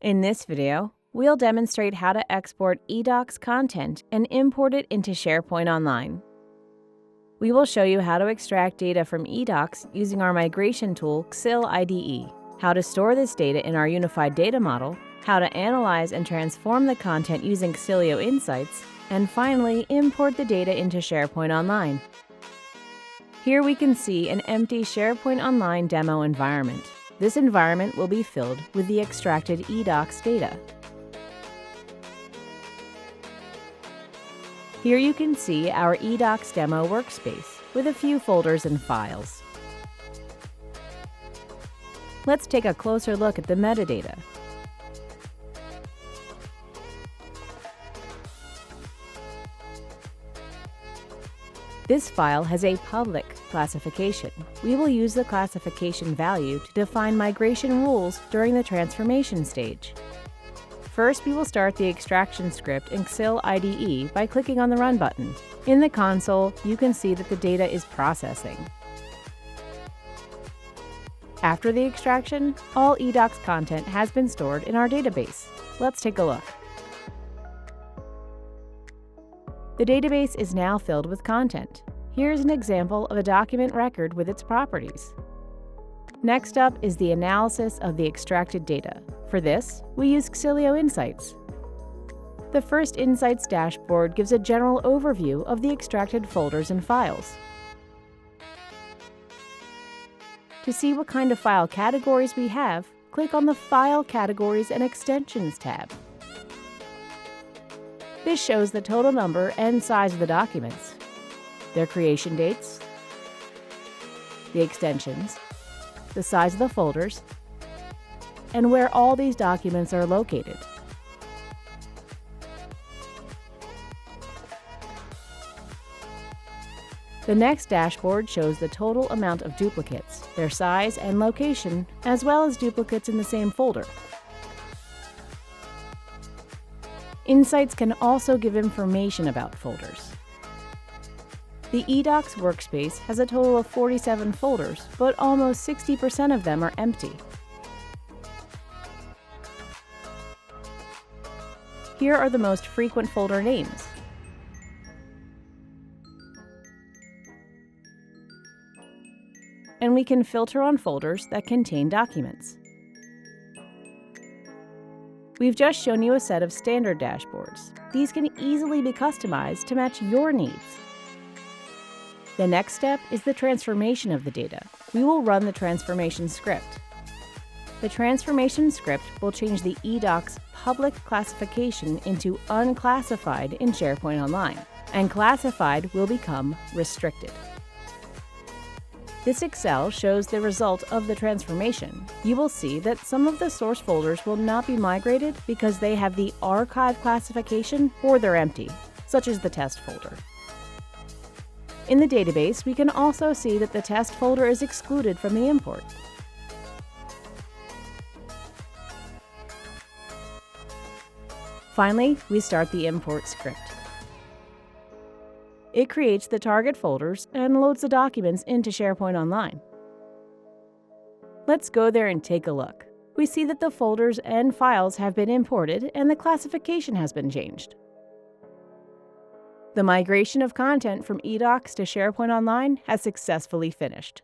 In this video, we'll demonstrate how to export eDocs content and import it into SharePoint Online. We will show you how to extract data from eDocs using our migration tool Xil IDE, how to store this data in our unified data model, how to analyze and transform the content using Xilio Insights, and finally, import the data into SharePoint Online. Here we can see an empty SharePoint Online demo environment. This environment will be filled with the extracted eDocs data. Here you can see our eDocs demo workspace with a few folders and files. Let's take a closer look at the metadata. This file has a public classification. We will use the classification value to define migration rules during the transformation stage. First, we will start the extraction script in Xil IDE by clicking on the Run button. In the console, you can see that the data is processing. After the extraction, all eDocs content has been stored in our database. Let's take a look. The database is now filled with content. Here's an example of a document record with its properties. Next up is the analysis of the extracted data. For this, we use Xilio Insights. The first Insights dashboard gives a general overview of the extracted folders and files. To see what kind of file categories we have, click on the File Categories and Extensions tab. This shows the total number and size of the documents, their creation dates, the extensions, the size of the folders, and where all these documents are located. The next dashboard shows the total amount of duplicates, their size and location, as well as duplicates in the same folder. Insights can also give information about folders. The eDocs workspace has a total of 47 folders, but almost 60% of them are empty. Here are the most frequent folder names. And we can filter on folders that contain documents. We've just shown you a set of standard dashboards. These can easily be customized to match your needs. The next step is the transformation of the data. We will run the transformation script. The transformation script will change the eDocs public classification into unclassified in SharePoint Online, and classified will become restricted. This Excel shows the result of the transformation. You will see that some of the source folders will not be migrated because they have the archive classification or they're empty, such as the test folder. In the database, we can also see that the test folder is excluded from the import. Finally, we start the import script. It creates the target folders and loads the documents into SharePoint Online. Let's go there and take a look. We see that the folders and files have been imported and the classification has been changed. The migration of content from eDocs to SharePoint Online has successfully finished.